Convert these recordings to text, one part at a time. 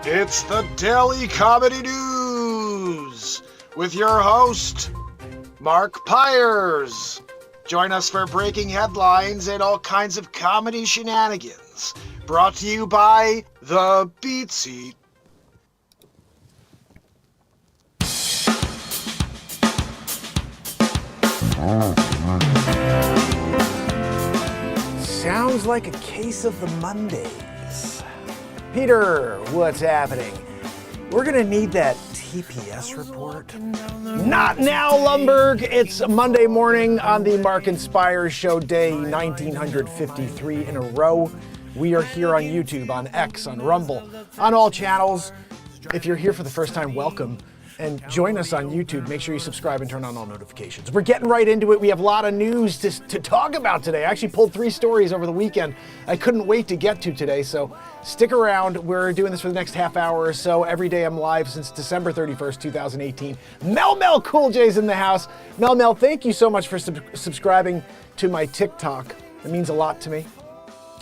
It's the Daily Comedy News with your host, MarkinsPires. Join us for breaking headlines and all kinds of comedy shenanigans. Brought to you by the BeatSeat. Sounds like a case of the Mondays. Peter, what's happening? We're gonna need that TPS report. Not now, Lumberg! It's Monday morning on the MarkinsPires show, day 1953 in a row. We are here on YouTube, on X, on Rumble, on all channels. If you're here for the first time, welcome. And join us on YouTube. Make sure you subscribe and turn on all notifications. We're getting right into it. We have a lot of news to talk about today. I actually pulled 3 stories over the weekend I couldn't wait to get to today, so stick around. We're doing this for the next half hour or so. Every day I'm live since December 31st, 2018. Mel Cool J's in the house. Mel, thank you so much for subscribing to my TikTok. It means a lot to me.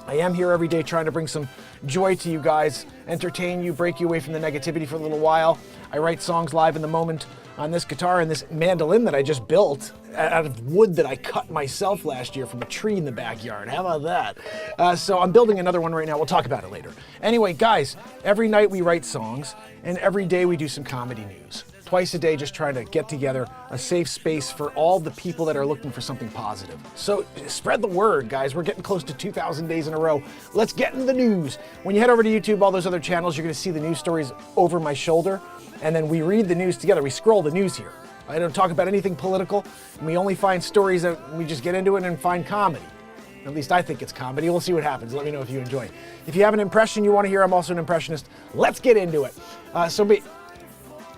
I am here every day trying to bring some joy to you guys, entertain you, break you away from the negativity for a little while. I write songs live in the moment on this guitar and this mandolin that I just built out of wood that I cut myself last year from a tree in the backyard. How about that? So I'm building another one right now. We'll talk about it later. Anyway, guys, every night we write songs and every day we do some comedy news. Twice a day, just trying to get together a safe space for all the people that are looking for something positive. So spread the word, guys. We're getting close to 2,000 days in a row. Let's get into the news. When you head over to YouTube, all those other channels, you're gonna see the news stories over my shoulder. And then we read the news together. We scroll the news here. I don't talk about anything political. And we only find stories that we just get into it and find comedy. At least I think it's comedy. We'll see what happens. Let me know if you enjoy it. If you have an impression you want to hear, I'm also an impressionist. Let's get into it.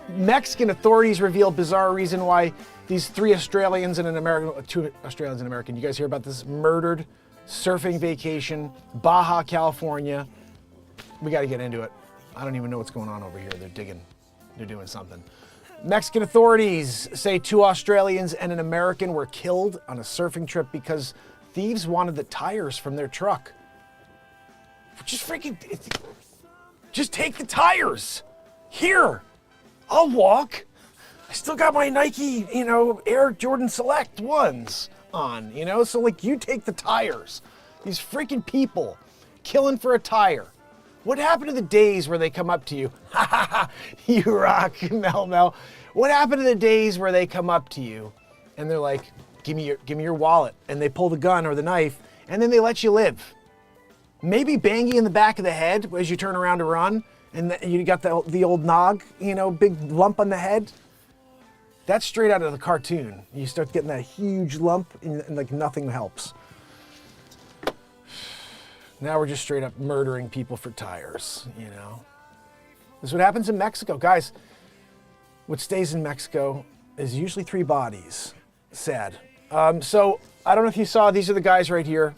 Mexican authorities reveal bizarre reason why these 2 Australians and an American, you guys hear about this, murdered surfing vacation, Baja, California. We got to get into it. I don't even know what's going on over here. They're digging. They're doing something. Mexican authorities say 2 Australians and an American were killed on a surfing trip because thieves wanted the tires from their truck. Just take the tires. Here. I'll walk. I still got my Nike, Air Jordan Select ones on, so you take the tires. These freaking people killing for a tire. What happened to the days where they come up to you? Ha ha ha, you rock, Mel. What happened to the days where they come up to you and they're like, give me your wallet, and they pull the gun or the knife and then they let you live. Maybe bang you in the back of the head as you turn around to run. And you got the old nog, big lump on the head. That's straight out of the cartoon. You start getting that huge lump and like nothing helps. Now we're just straight up murdering people for tires, This is what happens in Mexico. Guys, what stays in Mexico is usually 3 bodies. Sad. So I don't know if you saw, these are the guys right here.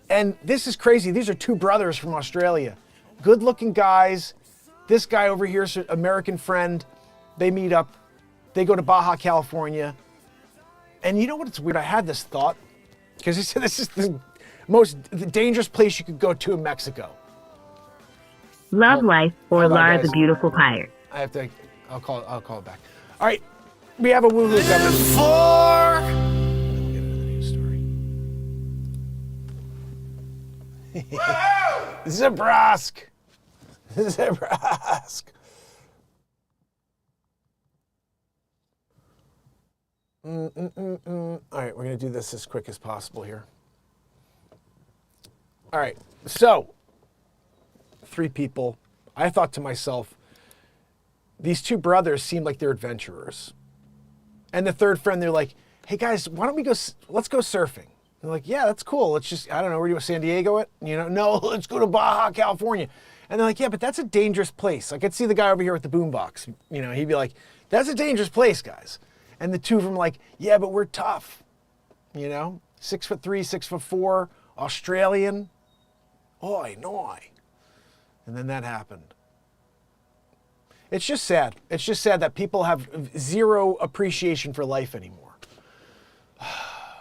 And this is crazy. These are 2 brothers from Australia. Good-looking guys. This guy over here is an American friend. They meet up. They go to Baja, California. And you know what? It's weird. I had this thought because he said this is the most dangerous place you could go to in Mexico. Love Life or Lara the Beautiful Pires. I'll call it back. All right. We have a woohoo coming. Zabrask. All right, we're going to do this as quick as possible here. All right, so 3 people. I thought to myself, these 2 brothers seem like they're adventurers. And the third friend, they're like, hey guys, why don't we let's go surfing. They're like, yeah, that's cool. Let's just, I don't know, where do you want San Diego it? No, let's go to Baja, California. And they're like, yeah, but that's a dangerous place. I could see the guy over here with the boombox. He'd be like, that's a dangerous place, guys. And the 2 of them like, yeah, but we're tough. 6'3", 6'4", Australian. Oi. And then that happened. It's just sad. It's just sad that people have zero appreciation for life anymore.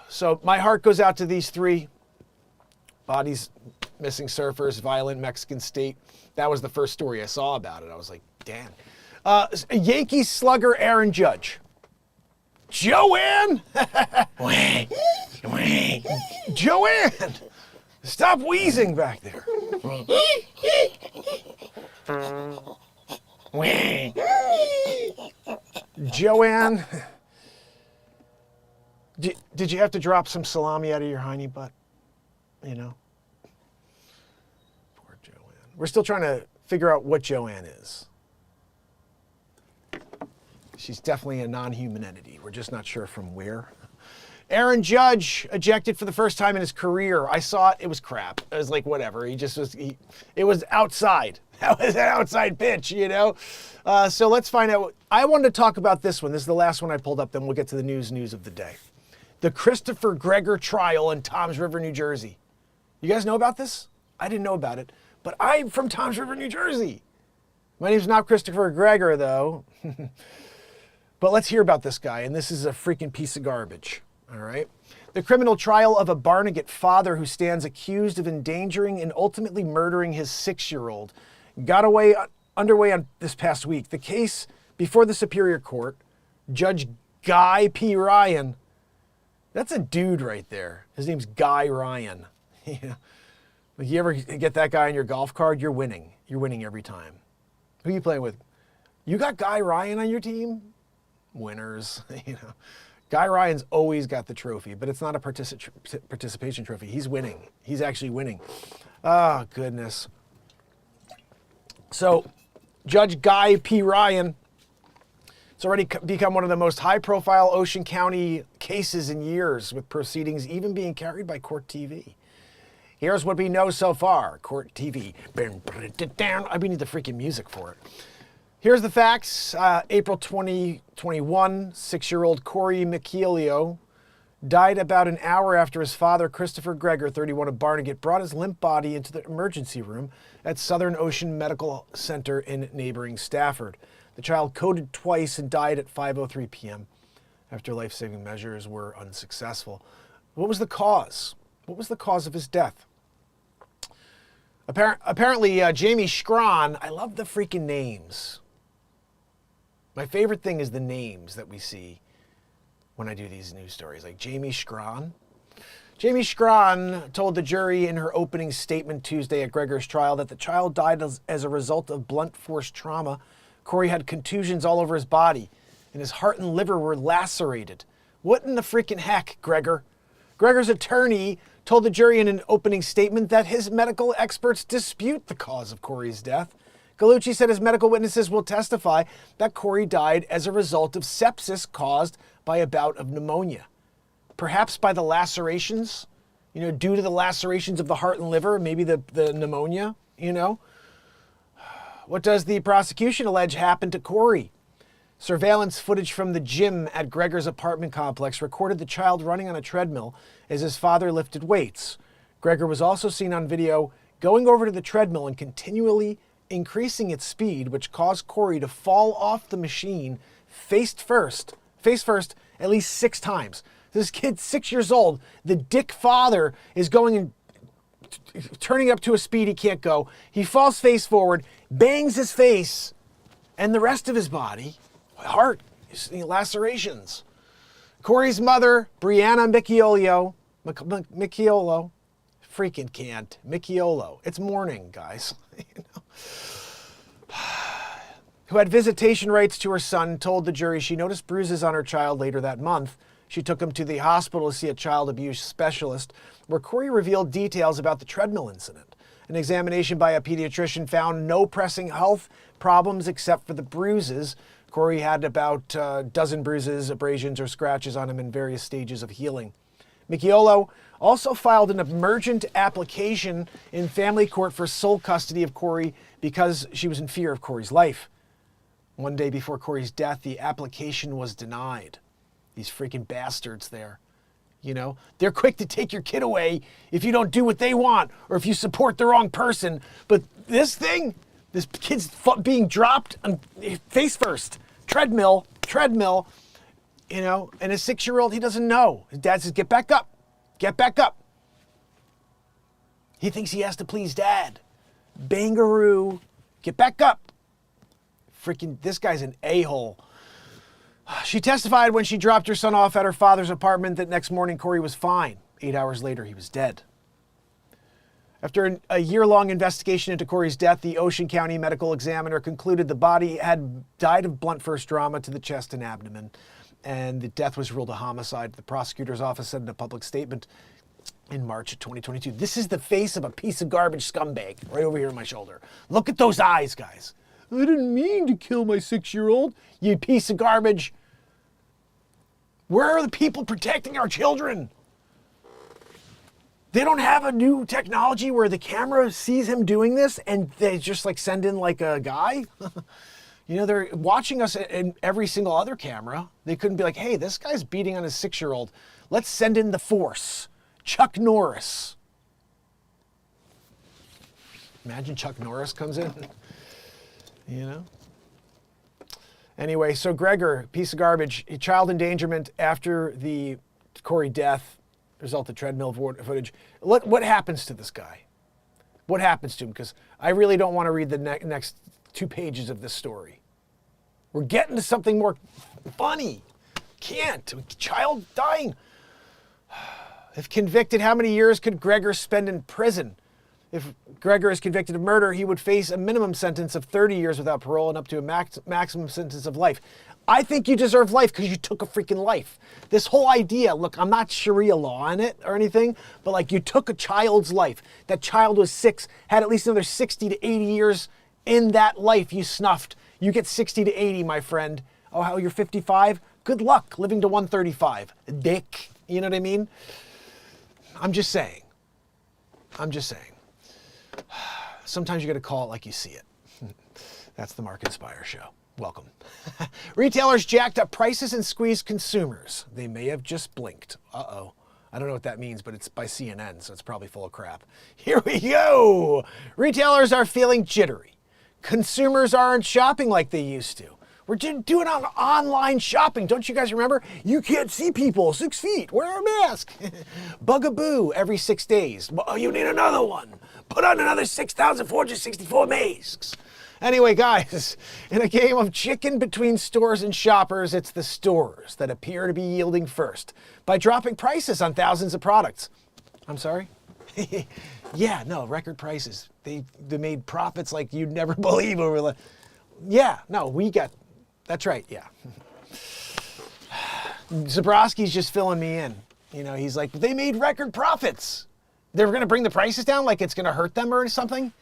So my heart goes out to these 3 bodies missing surfers, violent Mexican state. That was the first story I saw about it. I was like, damn. Yankees slugger Aaron Judge. Joanne! Joanne! Stop wheezing back there. Joanne, did you have to drop some salami out of your hiney butt? You know? Poor Joanne. We're still trying to figure out what Joanne is. She's definitely a non-human entity. We're just not sure from where. Aaron Judge ejected for the first time in his career. I saw it. It was crap. It was like, whatever. It was outside. That was an outside pitch, you know? So let's find out. I wanted to talk about this one. This is the last one I pulled up. Then we'll get to the news of the day. The Christopher Gregor trial in Toms River, New Jersey. You guys know about this? I didn't know about it. But I'm from Toms River, New Jersey. My name's not Christopher Gregor, though. But let's hear about this guy. And this is a freaking piece of garbage. All right. The criminal trial of a Barnegat father who stands accused of endangering and ultimately murdering his 6-year-old got underway on this past week. The case before the Superior Court, Judge Guy P. Ryan. That's a dude right there. His name's Guy Ryan. Yeah. If you ever get that guy on your golf card, you're winning. You're winning every time. Who are you playing with? You got Guy Ryan on your team? Winners. You know. Guy Ryan's always got the trophy, but it's not a participation trophy. He's winning. He's actually winning. Oh, goodness. So, Judge Guy P. Ryan, it's already become one of the most high-profile Ocean County cases in years, with proceedings even being carried by Court TV. Here's what we know so far. Court TV. We need the freaking music for it. Here's the facts. April 2021, 6-year-old Corey Michielio died about an hour after his father, Christopher Gregor, 31 of Barnegat, brought his limp body into the emergency room at Southern Ocean Medical Center in neighboring Stafford. The child coded twice and died at 5:03 p.m. after life-saving measures were unsuccessful. What was the cause? What was the cause of his death? Apparently, Jamie Schron, I love the freaking names. My favorite thing is the names that we see when I do these news stories, like Jamie Schron. Jamie Schron told the jury in her opening statement Tuesday at Gregor's trial that the child died as a result of blunt force trauma. Corey had contusions all over his body, and his heart and liver were lacerated. What in the freaking heck, Gregor? Gregor's attorney told the jury in an opening statement that his medical experts dispute the cause of Corey's death. Gallucci said his medical witnesses will testify that Corey died as a result of sepsis caused by a bout of pneumonia. Perhaps by the lacerations, due to the lacerations of the heart and liver, maybe the pneumonia, What does the prosecution allege happened to Corey? Surveillance footage from the gym at Gregor's apartment complex recorded the child running on a treadmill as his father lifted weights. Gregor was also seen on video going over to the treadmill and continually increasing its speed, which caused Corey to fall off the machine face first, at least 6 times. This kid's 6 years old. The dick father is going and turning up to a speed he can't go. He falls face forward, bangs his face and the rest of his body, heart, lacerations. Corey's mother, Brianna Michiolo, freaking can't. Michiolo. It's morning, guys. Who had visitation rights to her son, told the jury she noticed bruises on her child later that month. She took him to the hospital to see a child abuse specialist, where Corey revealed details about the treadmill incident. An examination by a pediatrician found no pressing health problems except for the bruises. Corey had about a dozen bruises, abrasions, or scratches on him in various stages of healing. Michiolo also filed an emergent application in family court for sole custody of Corey because she was in fear of Corey's life. One day before Corey's death, the application was denied. These freaking bastards there. They're quick to take your kid away if you don't do what they want or if you support the wrong person. But this kid's being dropped on face first. Treadmill, and his 6-year-old, he doesn't know. His dad says, get back up. He thinks he has to please dad. Bangaroo. Get back up. Freaking, this guy's an a-hole. She testified when she dropped her son off at her father's apartment that next morning Corey was fine. 8 hours later, he was dead. After a year-long investigation into Corey's death, the Ocean County medical examiner concluded the body had died of blunt force trauma to the chest and abdomen, and the death was ruled a homicide. The prosecutor's office said in a public statement in March of 2022. This is the face of a piece of garbage scumbag right over here on my shoulder. Look at those eyes, guys. I didn't mean to kill my 6-year-old, you piece of garbage. Where are the people protecting our children? They don't have a new technology where the camera sees him doing this and they just like send in like a guy. You know, they're watching us in every single other camera. They couldn't be like, hey, this guy's beating on his 6-year-old. Let's send in the force. Chuck Norris. Imagine Chuck Norris comes in, you know? Anyway, so Gregor, piece of garbage, child endangerment after the Corey death, resulted treadmill footage. What happens to this guy? What happens to him? Because I really don't want to read the next 2 pages of this story. We're getting to something more funny. Can't. Child dying. If convicted, how many years could Gregor spend in prison? If Gregor is convicted of murder, he would face a minimum sentence of 30 years without parole and up to a maximum sentence of life. I think you deserve life because you took a freaking life. This whole idea, look, I'm not Sharia law on it or anything, but like you took a child's life. That child was 6, had at least another 60 to 80 years in that life you snuffed. You get 60 to 80, my friend. Oh, how you're 55? Good luck living to 135. Dick. You know what I mean? I'm just saying. Sometimes you got to call it like you see it. That's the MarkinsPires show. Welcome. Retailers jacked up prices and squeezed consumers. They may have just blinked. Uh-oh. I don't know what that means, but it's by CNN, so it's probably full of crap. Here we go. Retailers are feeling jittery. Consumers aren't shopping like they used to. We're doing online shopping. Don't you guys remember? You can't see people 6 feet. Wear a mask. Bugaboo every 6 days. Oh, you need another one. Put on another 6,464 masks. Anyway, guys, in a game of chicken between stores and shoppers, it's the stores that appear to be yielding first by dropping prices on thousands of products. I'm sorry? Yeah, no, record prices. They made profits like you'd never believe over. Yeah, no, we got. That's right, yeah. Zabrowski's just filling me in. You know, he's like, they made record profits. They're going to bring the prices down like it's going to hurt them or something.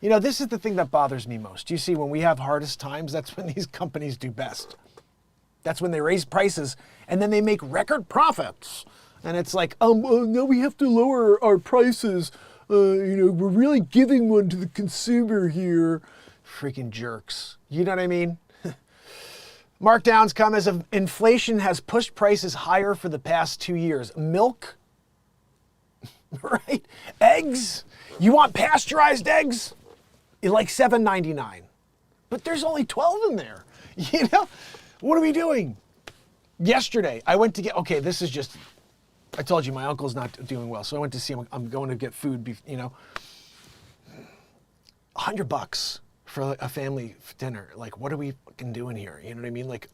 You know, this is the thing that bothers me most. You see, when we have hardest times, that's when these companies do best. That's when they raise prices and then they make record profits. And it's like, no, we have to lower our prices. You know, we're really giving one to the consumer here. Freaking jerks. You know what I mean? Markdowns come as inflation has pushed prices higher for the past 2 years. Milk, right? Eggs. You want pasteurized eggs? It's like $7.99. But there's only 12 in there. You know? What are we doing? Yesterday, I went to get, okay, this is just, I told you my uncle's not doing well, so I went to see him. I'm going to get food, you know. $100 for a family dinner. Like, what are we fucking doing here? You know what I mean? Like,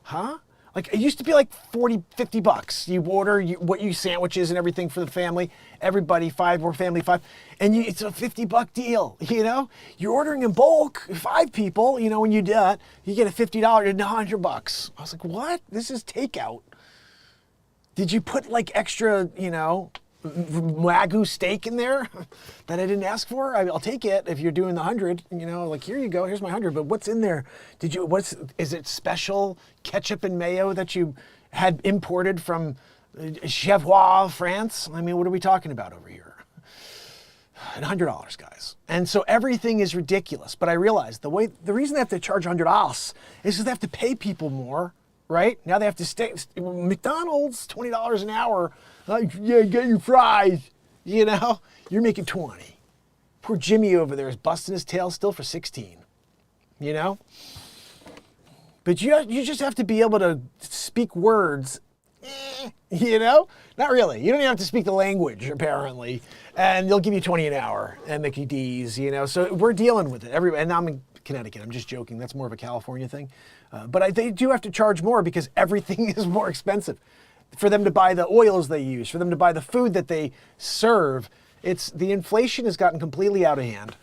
huh? Like, it used to be like 40, $50. You order what you sandwiches and everything for the family. Everybody, 5 or family 5. And it's a $50 deal, you know? You're ordering in bulk, 5 people, you know, when you do that, you get a $50 and $100. I was like, what? This is takeout. Did you put like extra, you know, Wagyu steak in there that I didn't ask for? I'll take it if you're doing the 100, you know, like, here you go, here's my 100, but what's in there? Is it special ketchup and mayo that you had imported from Chevois, France? I mean, what are we talking about over here? And $100, guys. And so everything is ridiculous, but I realized the reason they have to charge $100 is because they have to pay people more, right? Now they have to stay, McDonald's, $20 an hour. Yeah, get your fries. You know, you're making 20. Poor Jimmy over there is busting his tail still for 16. You know? But you just have to be able to speak words You know? Not really. You don't even have to speak the language, apparently. And they'll give you 20 an hour and Mickey D's, you know? So we're dealing with it. And I'm in Connecticut. I'm just joking. That's more of a California thing. But they do have to charge more because everything is more expensive. For them to buy the oils they use, for them to buy the food that they serve, the inflation has gotten completely out of hand.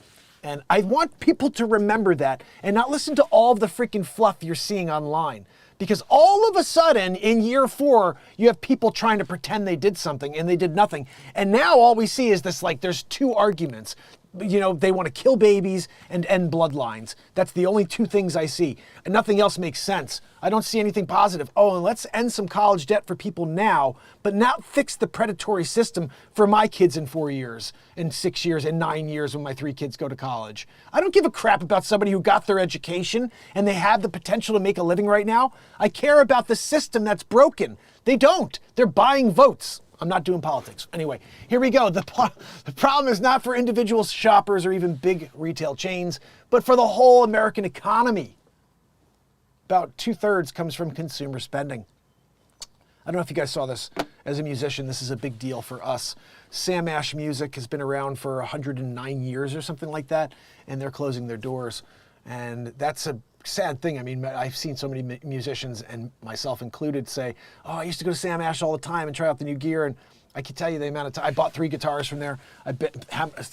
And I want people to remember that and not listen to all of the freaking fluff you're seeing online. Because all of a sudden, in year 4, you have people trying to pretend they did something and they did nothing. And now all we see is this, like, there's 2 arguments. You know, they want to kill babies and end bloodlines. That's the only 2 things I see. And nothing else makes sense. I don't see anything positive. Oh, and let's end some college debt for people now, but not fix the predatory system for my kids in 4 years, in 6 years, in 9 years when my 3 kids go to college. I don't give a crap about somebody who got their education and they have the potential to make a living right now. I care about the system that's broken. They don't. They're buying votes. I'm not doing politics. Anyway, here we go. The problem is not for individual shoppers or even big retail chains, but for the whole American economy. About 2/3 comes from consumer spending. I don't know if you guys saw this. As a musician, this is a big deal for us. Sam Ash Music has been around for 109 years or something like that, and they're closing their doors. And that's a sad thing. I mean, I've seen so many musicians, and myself included, say, oh, I used to go to Sam Ash all the time and try out the new gear. And I can tell you the amount of time. I bought 3 guitars from there.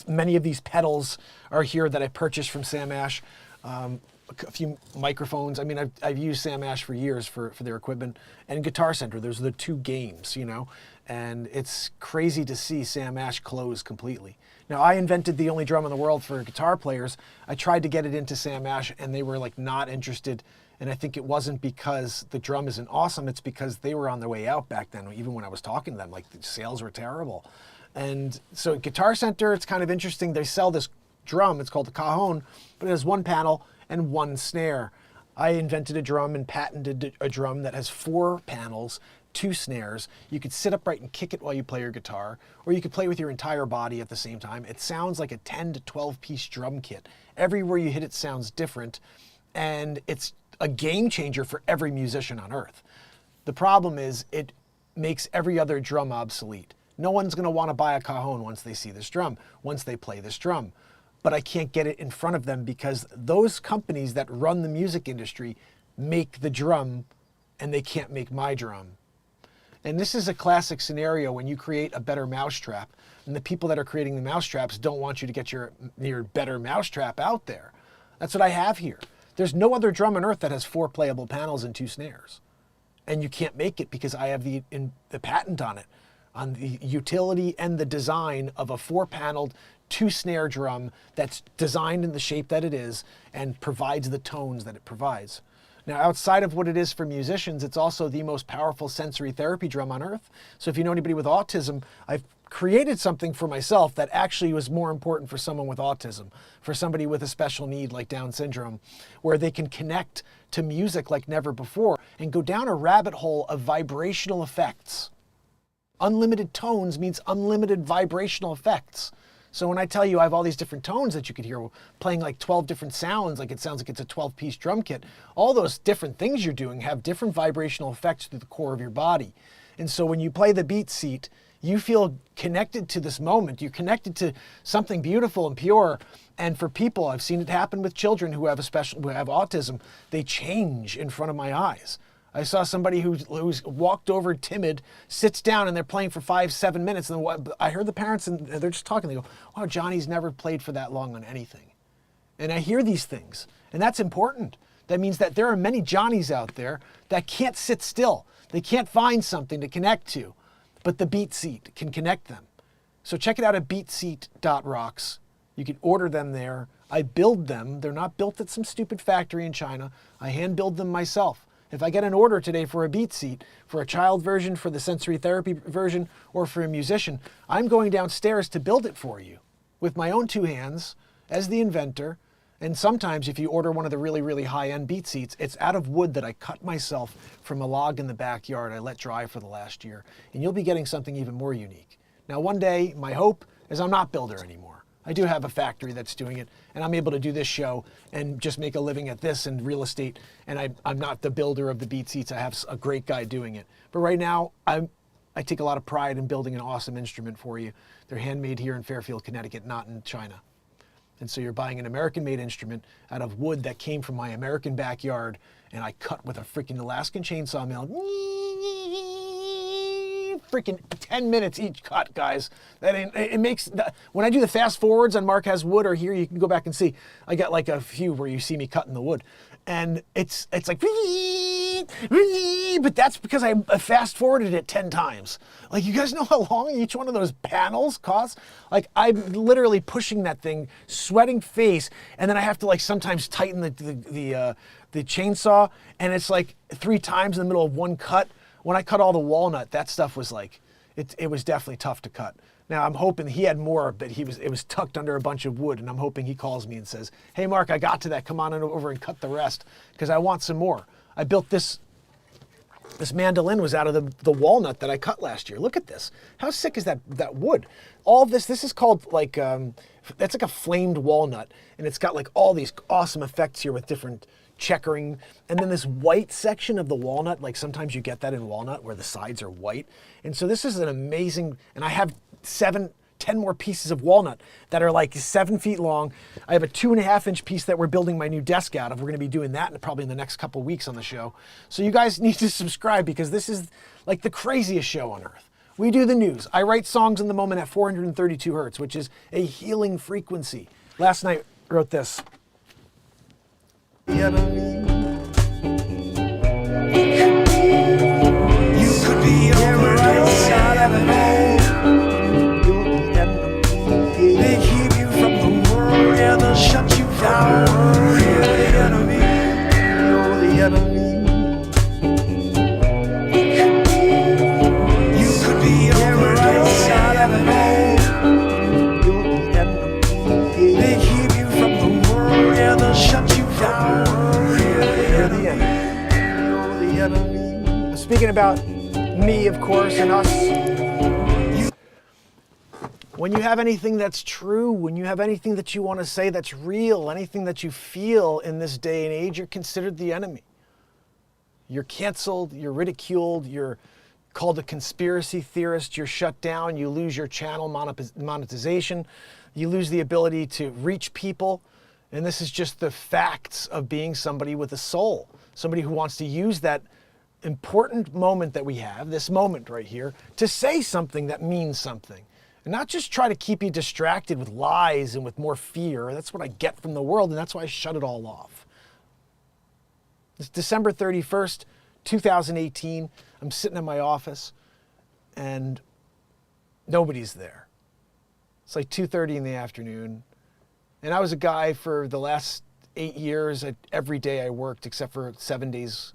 Many of these pedals are here that I purchased from Sam Ash. A few microphones. I mean, I've used Sam Ash for years for their equipment. And Guitar Center, those are the 2 games, you know. And it's crazy to see Sam Ash close completely. Now, I invented the only drum in the world for guitar players. I tried to get it into Sam Ash, and they were like not interested. And I think it wasn't because the drum isn't awesome. It's because they were on their way out back then. Even when I was talking to them, like the sales were terrible. And so at Guitar Center, it's kind of interesting. They sell this drum. It's called the Cajon, but it has 1 panel and 1 snare. I invented a drum and patented a drum that has 4 panels, 2 snares. You could sit upright and kick it while you play your guitar, or you could play with your entire body at the same time. It sounds like a 10 to 12 piece drum kit. Everywhere you hit it sounds different, and it's a game changer for every musician on earth. The problem is it makes every other drum obsolete. No one's gonna wanna buy a Cajon once they see this drum, once they play this drum. But I can't get it in front of them because those companies that run the music industry make the drum, and they can't make my drum. And this is a classic scenario when you create a better mousetrap, and the people that are creating the mousetraps don't want you to get your better mousetrap out there. That's what I have here. There's no other drum on earth that has 4 playable panels and 2 snares. And you can't make it because I have the patent on it, on the utility and the design of a 4-paneled, 2-snare drum that's designed in the shape that it is and provides the tones that it provides. Now, outside of what it is for musicians, it's also the most powerful sensory therapy drum on earth. So if you know anybody with autism, I've created something for myself that actually was more important for someone with autism, for somebody with a special need like Down syndrome, where they can connect to music like never before and go down a rabbit hole of vibrational effects. Unlimited tones means unlimited vibrational effects. So when I tell you I have all these different tones that you could hear playing like 12 different sounds, like it sounds like it's a 12-piece drum kit, all those different things you're doing have different vibrational effects through the core of your body. And so when you play the BeatSeat, you feel connected to this moment. You're connected to something beautiful and pure. And for people, I've seen it happen with children who have autism. They change in front of my eyes. I saw somebody who's walked over timid, sits down, and they're playing for 5-7 minutes. And then I heard the parents, and they're just talking. They go, "Oh, Johnny's never played for that long on anything." And I hear these things, and that's important. That means that there are many Johnnies out there that can't sit still. They can't find something to connect to, but the BeatSeat can connect them. So check it out at BeatSeat.rocks. You can order them there. I build them. They're not built at some stupid factory in China. I hand build them myself. If I get an order today for a BeatSeat, for a child version, for the sensory therapy version, or for a musician, I'm going downstairs to build it for you with my own 2 hands as the inventor. And sometimes if you order one of the really, really high-end BeatSeats, it's out of wood that I cut myself from a log in the backyard I let dry for the last year. And you'll be getting something even more unique. Now, one day, my hope is I'm not builder anymore. I do have a factory that's doing it, and I'm able to do this show and just make a living at this and real estate. And I'm not the builder of the BeatSeats. I have a great guy doing it. But right now, I take a lot of pride in building an awesome instrument for you. They're handmade here in Fairfield, Connecticut, not in China. And so you're buying an American-made instrument out of wood that came from my American backyard, and I cut with a freaking Alaskan chainsaw mill. Freaking 10 minutes each cut, guys. It makes, when I do the fast forwards on Mark Has Wood, or here you can go back and see, I got like a few where you see me cutting the wood. And it's like, but that's because I fast forwarded it 10 times. Like, you guys know how long each one of those panels costs? Like, I'm literally pushing that thing, sweating face, and then I have to like sometimes tighten the chainsaw, and it's like 3 times in the middle of one cut. When I cut all the walnut, that stuff was like, it was definitely tough to cut. Now, I'm hoping he had more, but it was tucked under a bunch of wood, and I'm hoping he calls me and says, hey, Mark, I got to that. Come on over and cut the rest, because I want some more. I built this mandolin was out of the walnut that I cut last year. Look at this. How sick is that wood? All of this is called like, that's like a flamed walnut, and it's got like all these awesome effects here with different checkering, and then this white section of the walnut, like sometimes you get that in walnut where the sides are white. And so this is an amazing, and I have 10 more pieces of walnut that are like 7 feet long. I have a 2.5-inch piece that we're building my new desk out of. We're gonna be doing that probably in the next couple weeks on the show. So you guys need to subscribe, because this is like the craziest show on earth. We do the news. I write songs in the moment at 432 hertz, which is a healing frequency. Last night wrote this. You could be on the right side of it all. They keep you from the world, yeah, they'll shut you down. You're the enemy, you're the enemy. You could be on the right side of it all. You're the enemy. They keep you from the world, yeah, they'll shut you down. Speaking about me, of course, and us, when you have anything that's true, when you have anything that you want to say that's real, anything that you feel in this day and age, you're considered the enemy. You're canceled, you're ridiculed, you're called a conspiracy theorist, you're shut down, you lose your channel monetization, you lose the ability to reach people. And this is just the facts of being somebody with a soul, somebody who wants to use that important moment that we have, this moment right here, to say something that means something. And not just try to keep you distracted with lies and with more fear. That's what I get from the world, and that's why I shut it all off. It's December 31st, 2018. I'm sitting in my office, and nobody's there. It's like 2:30 in the afternoon. And I was a guy for the last 8 years, every day I worked, except for 7 days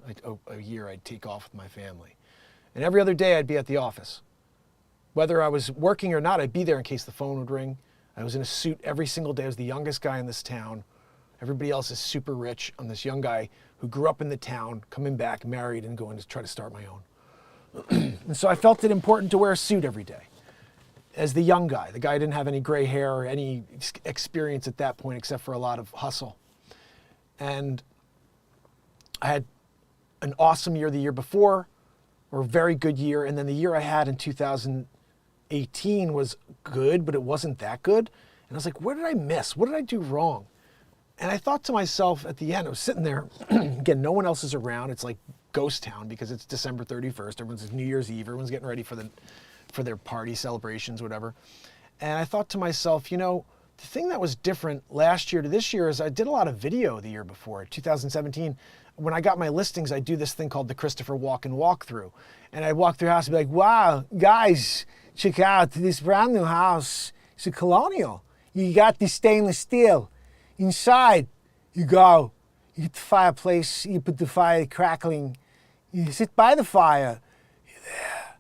a year I'd take off with my family. And every other day I'd be at the office. Whether I was working or not, I'd be there in case the phone would ring. I was in a suit every single day. I was the youngest guy in this town. Everybody else is super rich. I'm this young guy who grew up in the town, coming back, married, and going to try to start my own. And so I felt it important to wear a suit every day. As the young guy, the guy didn't have any gray hair or any experience at that point except for a lot of hustle. And I had an awesome year the year before, or a very good year, and then the year I had in 2018 was good, but it wasn't that good. And I was like, what did I miss? What did I do wrong? And I thought to myself at the end, I was sitting there, again, no one else is around. It's like ghost town because it's December 31st. Everyone's New Year's Eve. Everyone's getting ready for their party celebrations, whatever. And I thought to myself, you know, the thing that was different last year to this year is I did a lot of video the year before, 2017. When I got my listings, I do this thing called the Christopher Walken walkthrough. And I'd walk through a house and be like, wow, guys, check out this brand new house. It's a colonial. You got the stainless steel. Inside, you go, you get the fireplace, you put the fire crackling, you sit by the fire. You're there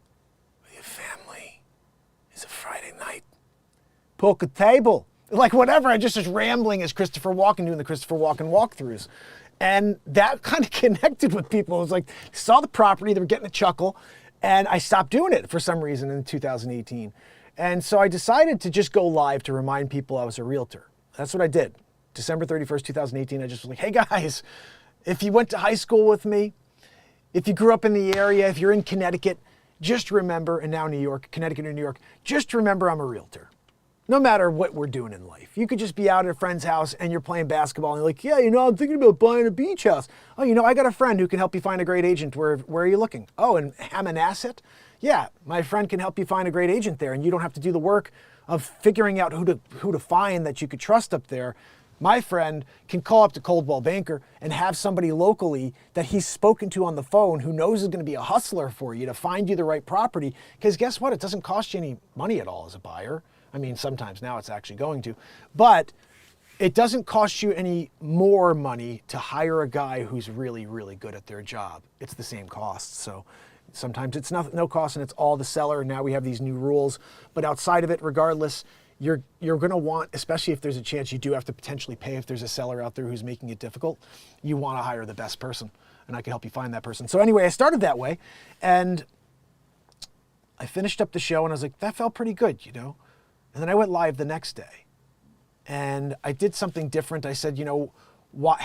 with your family. It's a Friday night. Poker table. Like whatever, I just was rambling as Christopher Walken doing the Christopher Walken walkthroughs. And that kind of connected with people. It was like, saw the property, they were getting a chuckle, and I stopped doing it for some reason in 2018. And so I decided to just go live to remind people I was a realtor. That's what I did. December 31st, 2018, I just was like, hey guys, if you went to high school with me, if you grew up in the area, if you're in Connecticut, just remember, and now New York, Connecticut and New York, just remember I'm a realtor. No matter what we're doing in life. You could just be out at a friend's house and you're playing basketball and you're like, yeah, I'm thinking about buying a beach house. Oh, I got a friend who can help you find a great agent. Where are you looking? Oh, in Hammonasset? Yeah, my friend can help you find a great agent there, and you don't have to do the work of figuring out who to find that you could trust up there. My friend can call up to Coldwell Banker and have somebody locally that he's spoken to on the phone who knows is going to be a hustler for you to find you the right property. Because guess what? It doesn't cost you any money at all as a buyer. I mean, sometimes now it's actually going to, but it doesn't cost you any more money to hire a guy who's really, really good at their job. It's the same cost. So sometimes it's no cost and it's all the seller. And now we have these new rules, but outside of it, regardless, you're going to want, especially if there's a chance you do have to potentially pay if there's a seller out there who's making it difficult, you want to hire the best person, and I can help you find that person. So anyway, I started that way, and I finished up the show and I was like, that felt pretty good, And then I went live the next day, and I did something different. I said, why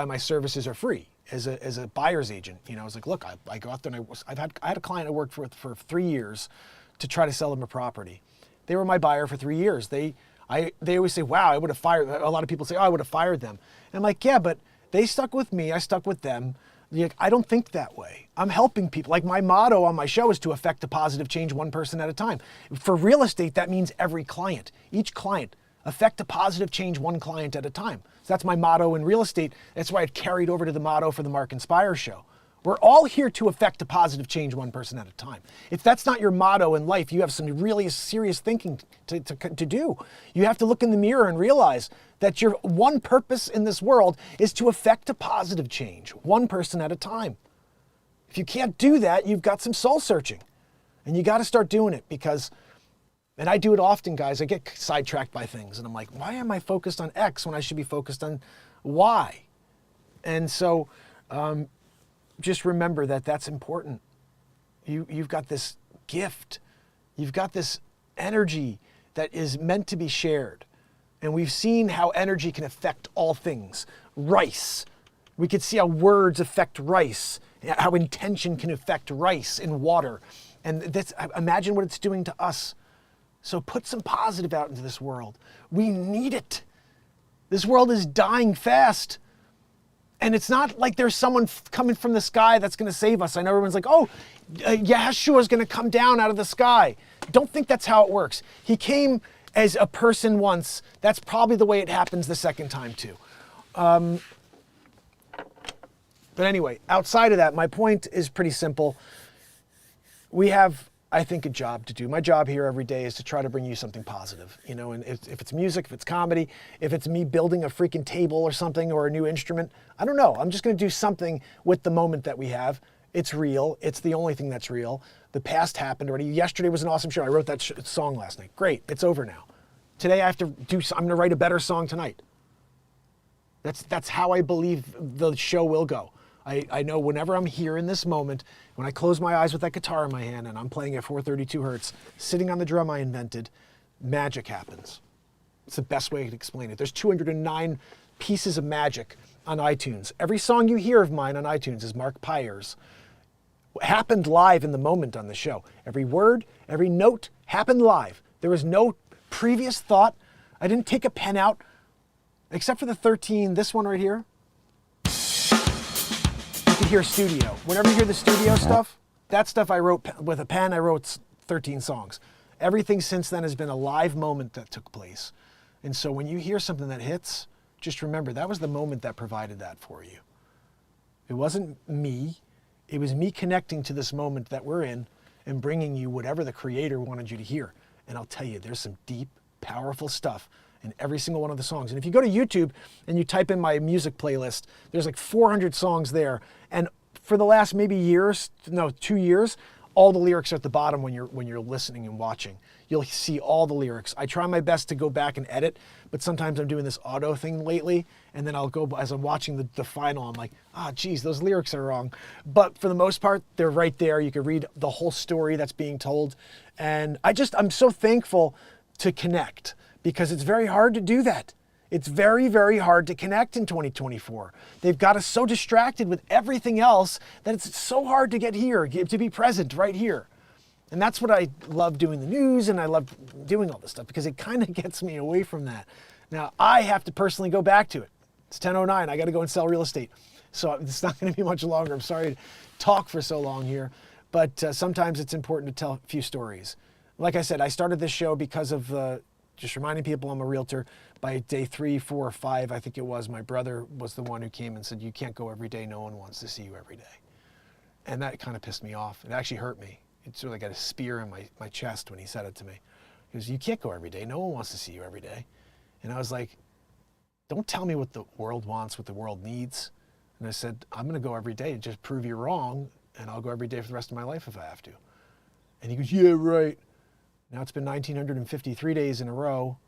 my services are free as a buyer's agent. I was like, look, I go out there and I had a client I worked for 3 years to try to sell them a property. They were my buyer for 3 years. They always say, wow, I would have fired. A lot of people say, oh, I would have fired them. And I'm like, yeah, but they stuck with me. I stuck with them. I don't think that way. I'm helping people. Like my motto on my show is to affect a positive change one person at a time. For real estate, that means every client, each client, affect a positive change one client at a time. So that's my motto in real estate. That's why it carried over to the motto for the MarkinsPires show. We're all here to affect a positive change one person at a time. If that's not your motto in life, you have some really serious thinking to do. You have to look in the mirror and realize that your one purpose in this world is to affect a positive change, one person at a time. If you can't do that, you've got some soul searching. And you got to start doing it because, and I do it often, guys, I get sidetracked by things. And I'm like, why am I focused on X when I should be focused on Y? And so, just remember that that's important. You've got this gift. You've got this energy that is meant to be shared. And we've seen how energy can affect all things. Rice. We could see how words affect rice, how intention can affect rice in water. And imagine what it's doing to us. So put some positive out into this world. We need it. This world is dying fast. And it's not like there's someone coming from the sky that's going to save us. I know everyone's like, oh, Yeshua is going to come down out of the sky. Don't think that's how it works. He came as a person once. That's probably the way it happens the second time too. But anyway, outside of that, my point is pretty simple. We have, I think, a job to do. My job here every day is to try to bring you something positive, and if it's music, if it's comedy, if it's me building a freaking table or something or a new instrument, I don't know. I'm just going to do something with the moment that we have. It's real. It's the only thing that's real. The past happened already. Yesterday was an awesome show. I wrote that song last night. Great. It's over now. Today I'm going to write a better song tonight. That's how I believe the show will go. I know whenever I'm here in this moment, when I close my eyes with that guitar in my hand and I'm playing at 432 hertz, sitting on the drum I invented, magic happens. It's the best way I can explain it. There's 209 pieces of magic on iTunes. Every song you hear of mine on iTunes is MarkinsPires. Happened live in the moment on the show. Every word, every note happened live. There was no previous thought. I didn't take a pen out, except for the 13, this one right here. You can hear studio. Whenever you hear the studio stuff, that stuff I wrote with a pen. I wrote 13 songs. Everything since then has been a live moment that took place. And so when you hear something that hits, just remember that was the moment that provided that for you. It wasn't me. It was me connecting to this moment that we're in and bringing you whatever the creator wanted you to hear. And I'll tell you, there's some deep, powerful stuff in every single one of the songs. And if you go to YouTube and you type in my music playlist, there's like 400 songs there. And for the last maybe 2 years, all the lyrics are at the bottom when you're listening and watching. You'll see all the lyrics. I try my best to go back and edit, but sometimes I'm doing this auto thing lately, and then I'll go, as I'm watching the final, I'm like, geez, those lyrics are wrong. But for the most part, they're right there. You can read the whole story that's being told. And I'm so thankful to connect, because it's very hard to do that. It's very, very hard to connect in 2024. They've got us so distracted with everything else that it's so hard to get here, to be present right here. And that's what I love doing the news, and I love doing all this stuff, because it kind of gets me away from that. Now, I have to personally go back to it. It's 10:09. I got to go and sell real estate. So it's not going to be much longer. I'm sorry to talk for so long here, but sometimes it's important to tell a few stories. Like I said, I started this show because of just reminding people I'm a realtor. By day 3, 4, or 5, I think it was, my brother was the one who came and said, you can't go every day. No one wants to see you every day. And that kind of pissed me off. It actually hurt me. It sort of got a spear in my chest when he said it to me. He goes, you can't go every day. No one wants to see you every day. And I was like, don't tell me what the world wants, what the world needs. And I said, I'm going to go every day and just prove you wrong, and I'll go every day for the rest of my life if I have to. And he goes, yeah, right. Now it's been 1,953 days in a row.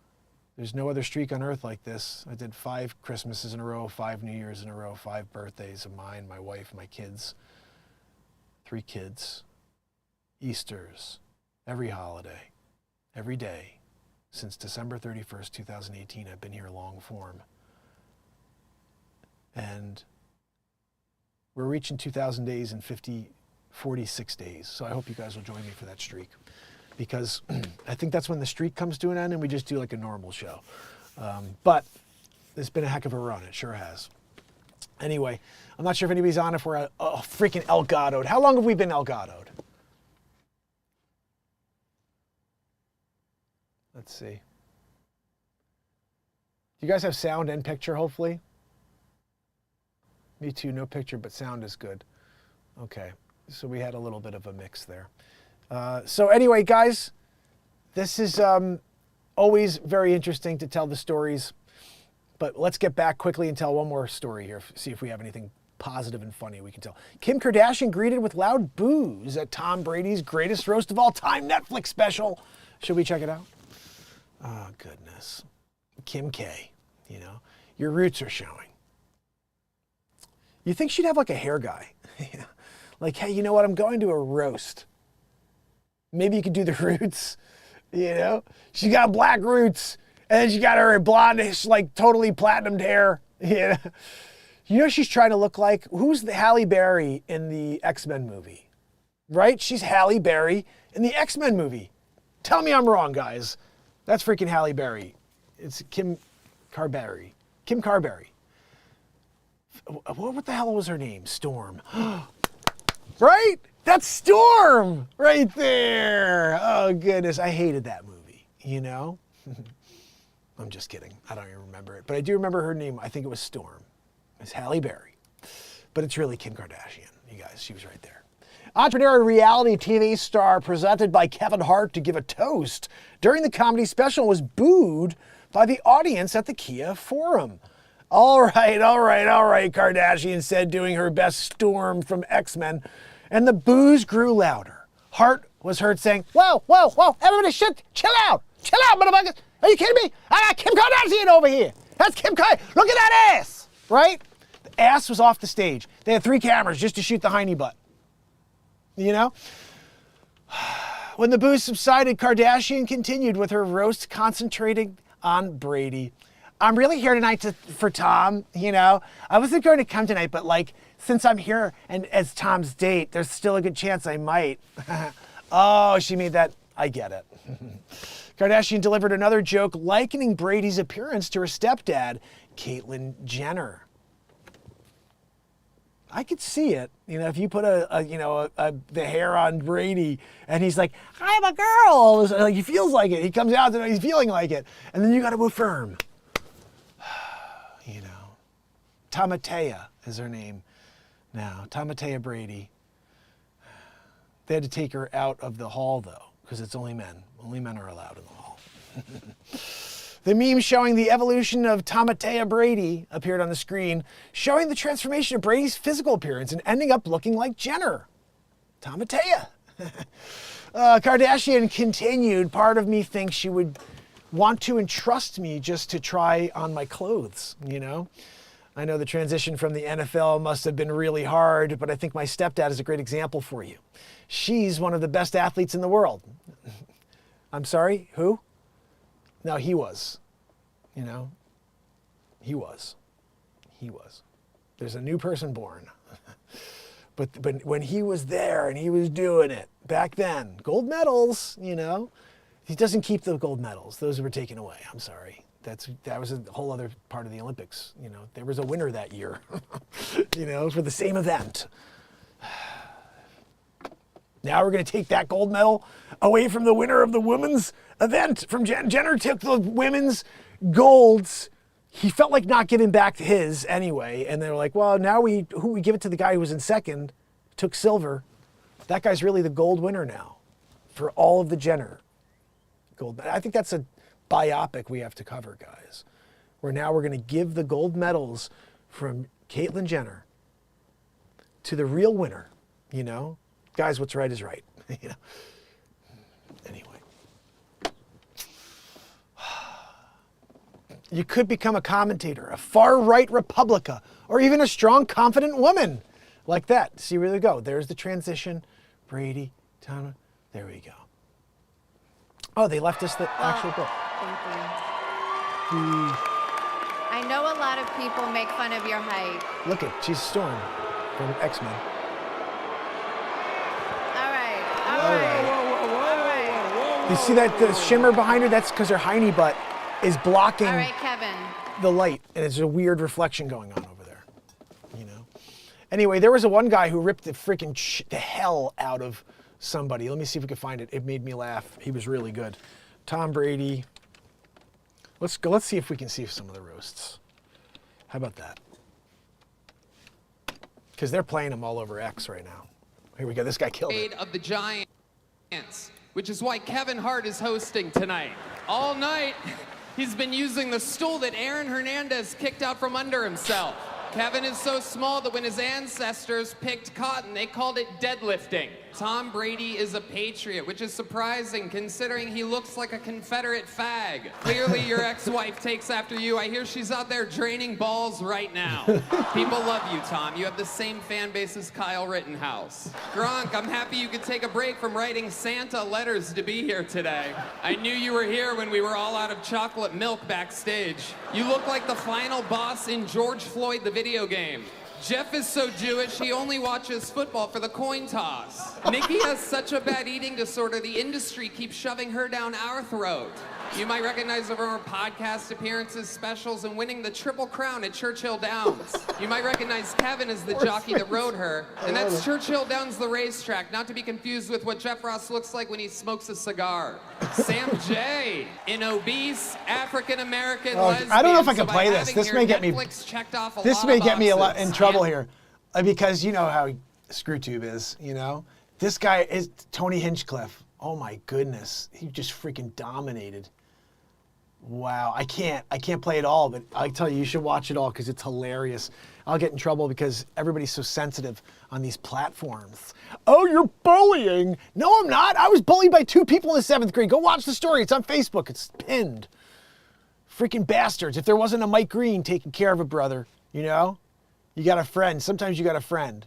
There's no other streak on earth like this. I did 5 Christmases in a row, 5 New Year's in a row, 5 birthdays of mine, my wife, my kids, 3 kids, Easters, every holiday, every day. Since December 31st, 2018, I've been here long form. And we're reaching 2,000 days in 46 days. So I hope you guys will join me for that streak, because I think that's when the streak comes to an end and we just do like a normal show. But it's been a heck of a run. It sure has. Anyway, I'm not sure if anybody's on, if we're freaking El Gato'd. How long have we been El Gato'd? Let's see. Do you guys have sound and picture, hopefully? Me too, no picture, but sound is good. Okay, so we had a little bit of a mix there. So anyway, guys, this is always very interesting to tell the stories, but let's get back quickly and tell one more story here, see if we have anything positive and funny we can tell. Kim Kardashian greeted with loud boos at Tom Brady's greatest roast of all time Netflix special. Should we check it out? Oh, goodness. Kim K, you know, your roots are showing. You think she'd have like a hair guy? Like, hey, you know what? I'm going to a roast. Maybe you could do the roots, you know? She got black roots, and then she got her blonde, like totally platinumed hair. You know she's trying to look like? Who's the Halle Berry in the X-Men movie? Right? She's Halle Berry in the X-Men movie. Tell me I'm wrong, guys. That's freaking Halle Berry. It's Kim Carberry. Kim Carberry. What the hell was her name? Storm. Right? That's Storm right there. Oh, goodness. I hated that movie, you know? I'm just kidding. I don't even remember it. But I do remember her name. I think it was Storm. It's Halle Berry. But it's really Kim Kardashian. You guys, she was right there. Entrepreneur and reality TV star presented by Kevin Hart to give a toast during the comedy special was booed by the audience at the Kia Forum. All right, Kardashian said, doing her best Storm from X-Men, and the boos grew louder. Hart was heard saying, whoa, everybody chill out, motherfuckers. Are you kidding me? I got Kim Kardashian over here. That's Kim K. Look at that ass, right? The ass was off the stage. They had 3 cameras just to shoot the hiney butt. You know? When the boos subsided, Kardashian continued with her roast concentrating on Brady. I'm really here tonight for Tom, you know. I wasn't going to come tonight, but like, since I'm here and as Tom's date, there's still a good chance I might. Oh, she made that. I get it. Kardashian delivered another joke likening Brady's appearance to her stepdad, Caitlyn Jenner. I could see it, you know, if you put the hair on Brady and he's like, I'm a girl. Like, he feels like it. He comes out and he's feeling like it. And then you got to move firm. You know, Tamatea is her name now. Tamatea Brady. They had to take her out of the hall, though, because it's only men. Only men are allowed in the hall. The meme showing the evolution of Tamatea Brady appeared on the screen, showing the transformation of Brady's physical appearance and ending up looking like Jenner. Tamatea. Kardashian continued, part of me thinks she would want to entrust me just to try on my clothes, you know? I know the transition from the NFL must have been really hard, but I think my stepdad is a great example for you. She's one of the best athletes in the world. I'm sorry, who? No, he was, you know? He was. There's a new person born. But when he was there and he was doing it back then, gold medals, you know, he doesn't keep the gold medals. Those were taken away. I'm sorry. That was a whole other part of the Olympics. You know, there was a winner that year, you know, for the same event. Now we're going to take that gold medal away from the winner of the women's event. From Jenner took the women's golds. He felt like not giving back his anyway. And they were like, well, now we give it to the guy who was in second, took silver. That guy's really the gold winner now for all of the Jenner gold. I think that's a biopic we have to cover, guys. Where now we're going to give the gold medals from Caitlyn Jenner to the real winner, you know? Guys, what's right is right, you know? Anyway. You could become a commentator, a far-right Republica, or even a strong, confident woman like that. See where they go. There's the transition. Brady, Tom, there we go. Oh, they left us the actual book. Thank you. I know a lot of people make fun of your height. Look at, she's Storm from X-Men. All right. You see that the shimmer behind her? That's because her hiney butt is blocking All right, Kevin. the light, and it's a weird reflection going on over there, you know? Anyway, there was one guy who ripped the freaking the hell out of somebody. Let me see if we can find it. It made me laugh. He was really good. Tom Brady. Let's go. Let's see if we can see some of the roasts. How about that? Because they're playing them all over X right now. Here we go. This guy killed it. Of the Giants, which is why Kevin Hart is hosting tonight. All night, he's been using the stool that Aaron Hernandez kicked out from under himself. Kevin is so small that when his ancestors picked cotton, they called it deadlifting. Tom Brady is a patriot, which is surprising considering he looks like a Confederate fag. Clearly your ex-wife takes after you. I hear she's out there draining balls right now. People love you, Tom. You have the same fan base as Kyle Rittenhouse. Gronk, I'm happy you could take a break from writing Santa letters to be here today. I knew you were here when we were all out of chocolate milk backstage. You look like the final boss in George Floyd, the video game. Jeff is so Jewish, he only watches football for the coin toss. Nikki has such a bad eating disorder, the industry keeps shoving her down our throat. You might recognize her from her podcast appearances, specials, and winning the Triple Crown at Churchill Downs. You might recognize Kevin as the jockey that rode her, and that's Churchill Downs, the racetrack, not to be confused with what Jeff Ross looks like when he smokes a cigar. Sam J, an obese African-American lesbian. I don't know if I can so play this. This may get me. This may get me a lot in trouble here, because you know how ScrewTube is. You know, this guy is Tony Hinchcliffe. Oh my goodness, he just freaking dominated. Wow, I can't play it all, but I tell you, you should watch it all because it's hilarious. I'll get in trouble because everybody's so sensitive on these platforms. Oh, you're bullying. No, I'm not. I was bullied by 2 people in the 7th grade. Go watch the story. It's on Facebook. It's pinned. Freaking bastards. If there wasn't a Mike Green taking care of a brother, you know, you got a friend. Sometimes you got a friend.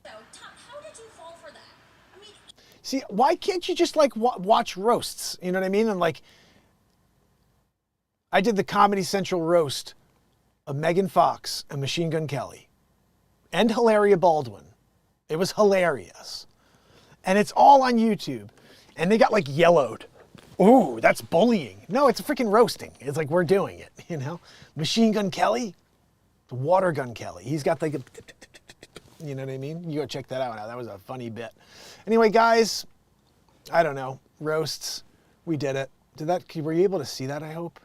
So, Tom, how did you fall for that? I mean, see, why can't you just like watch roasts? You know what I mean? And like, I did the Comedy Central roast of Megan Fox and Machine Gun Kelly and Hilaria Baldwin. It was hilarious. And it's all on YouTube. And they got like yellowed. Ooh, that's bullying. No, it's a freaking roasting. It's like we're doing it, you know? Machine Gun Kelly, the Water Gun Kelly. He's got like a, you know what I mean? You go check that out now. That was a funny bit. Anyway, guys, I don't know. Roasts. We did it. Were you able to see that, I hope?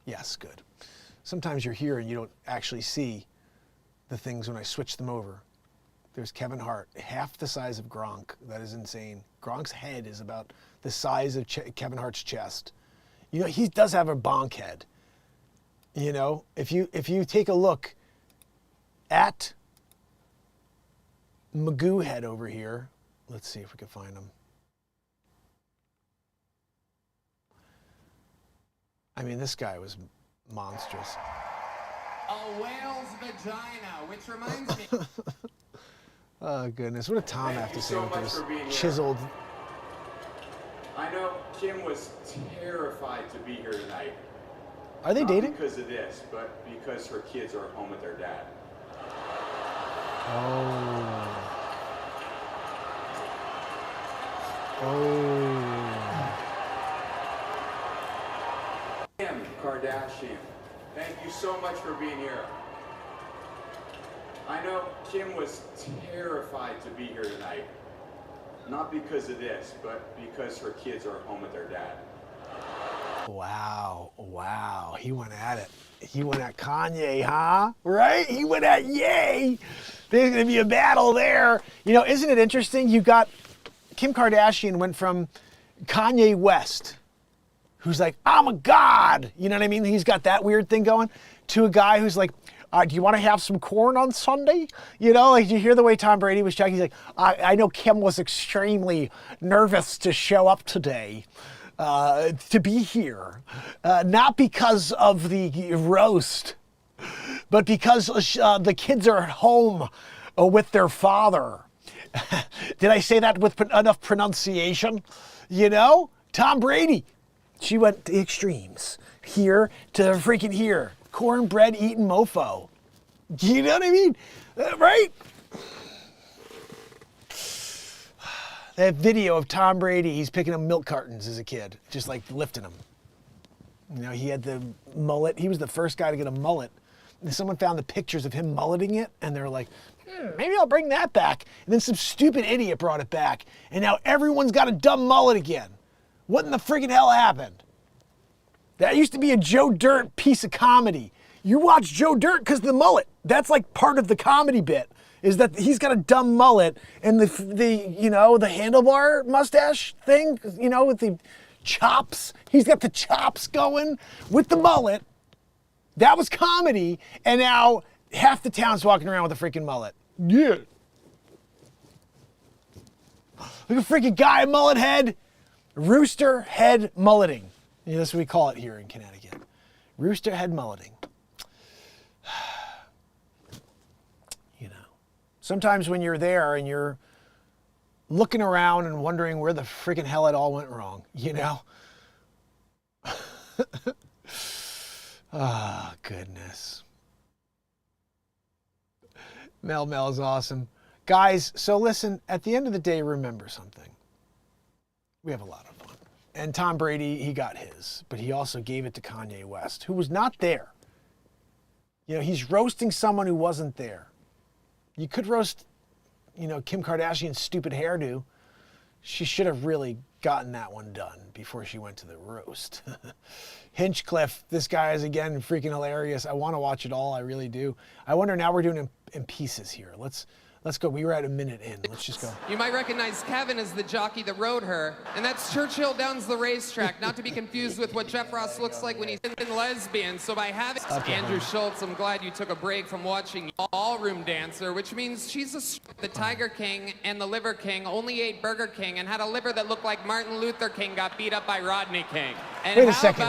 Yes, good. Sometimes you're here and you don't actually see the things when I switch them over. There's Kevin Hart, half the size of Gronk. That is insane. Gronk's head is about the size of Kevin Hart's chest. You know, he does have a bonk head. You know, if you take a look at Magoo head over here, Let's see if we can find them. I mean, this guy was monstrous. A whale's vagina, which reminds me. Oh, goodness. What did Tom have to say so with much this for being here. chiseled? I know Kim was terrified to be here tonight. Are they dating? Not because of this, but because her kids are at home with their dad. Oh. Oh. Kim Kardashian, thank you so much for being here. I know Kim was terrified to be here tonight. Not because of this, but because her kids are at home with their dad. Wow. Wow. He went at it. He went at Kanye, huh? Right? He went at Ye. There's going to be a battle there. You know, isn't it interesting? You got Kim Kardashian went from Kanye West, who's like, I'm a god. You know what I mean? He's got that weird thing going, to a guy who's like, do you want to have some corn on Sunday? You know, like, you hear the way Tom Brady was talking. He's like, I know Kim was extremely nervous to show up today, to be here. Not because of the roast, but because the kids are at home with their father. Did I say that with enough pronunciation? You know, Tom Brady. She went to the extremes. Here to freaking here. Cornbread eating mofo. You know what I mean? Right? That video of Tom Brady, he's picking up milk cartons as a kid, just like lifting them. You know, he had the mullet. He was the first guy to get a mullet. And someone found the pictures of him mulleting it, and they're like, maybe I'll bring that back. And then some stupid idiot brought it back. And now everyone's got a dumb mullet again. What in the friggin' hell happened? That used to be a Joe Dirt piece of comedy. You watch Joe Dirt because of the mullet. That's like part of the comedy bit, is that he's got a dumb mullet and the you know, the handlebar mustache thing, you know, with the chops. He's got the chops going with the mullet. That was comedy, and now half the town's walking around with a freaking mullet. Yeah. Look at freaking guy, mullet head. Rooster head mulleting. Yeah, that's what we call it here in Connecticut. Rooster head mulleting. You know, sometimes when you're there and you're looking around and wondering where the freaking hell it all went wrong, you know? Ah, goodness. Mel's awesome. Guys, so listen, at the end of the day, remember something. We have a lot of fun. And Tom Brady, he got his, but he also gave it to Kanye West, who was not there. You know, he's roasting someone who wasn't there. You could roast, you know, Kim Kardashian's stupid hairdo. She should have really gotten that one done before she went to the roast. Hinchcliffe, this guy is again freaking hilarious. I want to watch it all, I really do. I wonder, now we're doing it in pieces here. Let's go. We were at a minute in. Let's just go. You might recognize Kevin as the jockey that rode her, and that's Churchill Downs the racetrack, not to be confused with what Jeff Ross looks like when he's in lesbian. So by having Andrew Schultz, I'm glad you took a break from watching Ballroom Dancer, which means she's the Tiger King and the Liver King only ate Burger King and had a liver that looked like Martin Luther King got beat up by Rodney King. And wait a second.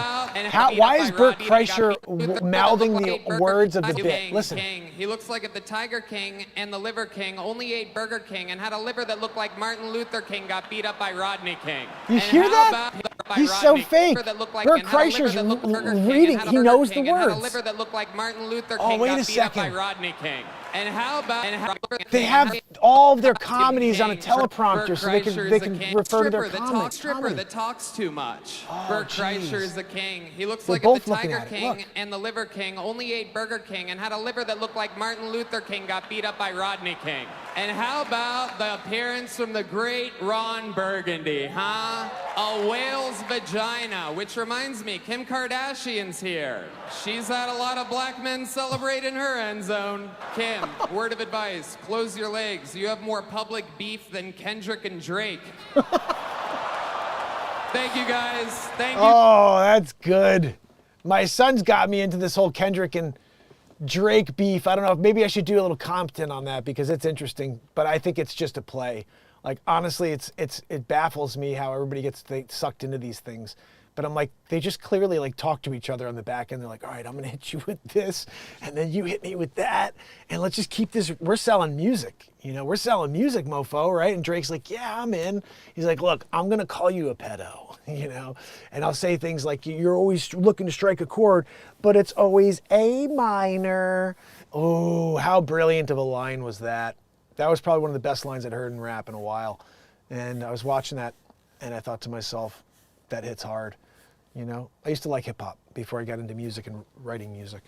Why is Bert Kreischer mouthing the words of the bit? Listen. He looks like if the Tiger King and the Liver King only ate Burger King and had a liver that looked like Martin Luther King got beat up by Rodney King. You hear that? He's so fake. Bert Kreischer's reading. He knows the words. A liver that looked like Martin Luther King got beat up by Rodney King. And how about they have all of their comedies on a teleprompter so they can refer to their comedy. Stripper that talks too much. Bert Kreischer is the king. He looks They're like both if the looking Tiger at it. King Look. and the Liver King only ate Burger King and had a liver that looked like Martin Luther King got beat up by Rodney King. And how about the appearance from the great Ron Burgundy, huh? A whale's vagina, which reminds me, Kim Kardashian's here. She's had a lot of black men celebrate in her end zone. Kim, word of advice, close your legs. You have more public beef than Kendrick and Drake. Thank you, guys. Thank you. Oh, that's good. My son's got me into this whole Kendrick and Drake beef. I don't know, maybe I should do a little content on that because it's interesting, but I think it's just a play Like, honestly, it baffles me how everybody gets sucked into these things. But I'm like, they just clearly like talk to each other on the back end. They're like, all right, I'm gonna hit you with this, and then you hit me with that, and let's just keep this. We're selling music, we're selling music, mofo, right? And Drake's like, yeah, I'm in. He's like, look, I'm gonna call you a pedo, and I'll say things like, you're always looking to strike a chord, but it's always A minor. Oh, how brilliant of a line was that? That was probably one of the best lines I'd heard in rap in a while. And I was watching that, and I thought to myself, that hits hard. I used to like hip hop before I got into music and writing music.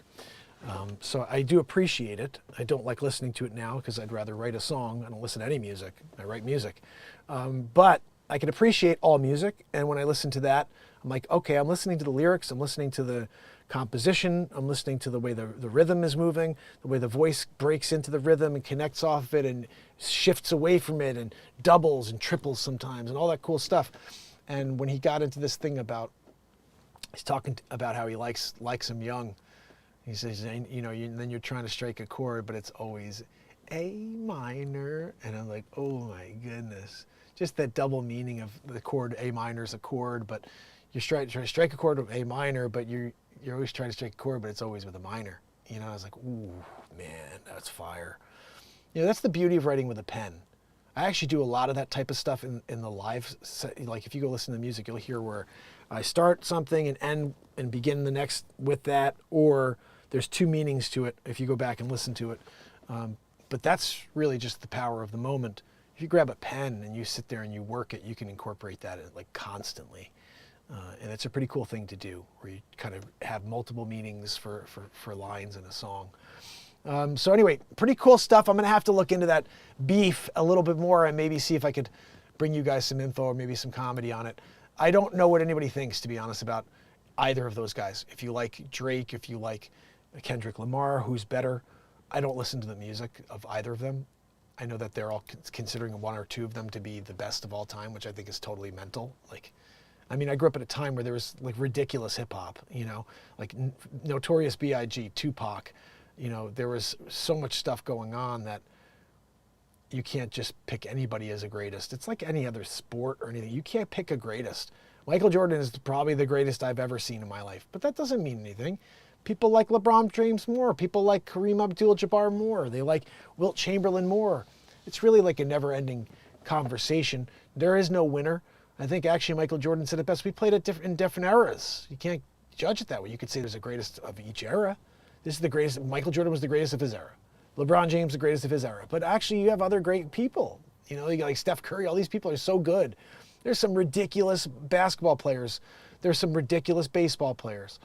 So I do appreciate it. I don't like listening to it now because I'd rather write a song. I don't listen to any music. I write music. But I can appreciate all music. And when I listen to that, I'm like, okay, I'm listening to the lyrics. I'm listening to the composition. I'm listening to the way the rhythm is moving, the way the voice breaks into the rhythm and connects off of it and shifts away from it and doubles and triples sometimes and all that cool stuff. And when he got into this thing about, he's talking about how he likes him young. He says, and then you're trying to strike a chord, but it's always A minor. And I'm like, oh my goodness. Just that double meaning of the chord A minor is a chord, but you're trying to strike a chord with A minor, but you're always trying to strike a chord, but it's always with a minor. I was like, ooh, man, that's fire. That's the beauty of writing with a pen. I actually do a lot of that type of stuff in the live set. Like if you go listen to music, you'll hear where I start something and end and begin the next with that, or there's two meanings to it if you go back and listen to it. But that's really just the power of the moment. If you grab a pen and you sit there and you work it, you can incorporate that like constantly. And it's a pretty cool thing to do, where you kind of have multiple meanings for lines in a song. So anyway, pretty cool stuff. I'm going to have to look into that beef a little bit more and maybe see if I could bring you guys some info or maybe some comedy on it. I don't know what anybody thinks, to be honest, about either of those guys. If you like Drake, if you like Kendrick Lamar, who's better, I don't listen to the music of either of them. I know that they're all considering one or two of them to be the best of all time, which I think is totally mental. I grew up at a time where there was like ridiculous hip hop, like Notorious B.I.G., Tupac. There was so much stuff going on that you can't just pick anybody as a greatest. It's like any other sport or anything. You can't pick a greatest. Michael Jordan is probably the greatest I've ever seen in my life, but that doesn't mean anything. People like LeBron James more. People like Kareem Abdul-Jabbar more. They like Wilt Chamberlain more. It's really like a never-ending conversation. There is no winner. I think actually Michael Jordan said it best. We played it in different eras. You can't judge it that way. You could say there's a greatest of each era. This is the greatest. Michael Jordan was the greatest of his era. LeBron James, the greatest of his era. But actually, you have other great people. You got like Steph Curry. All these people are so good. There's some ridiculous basketball players. There's some ridiculous baseball players.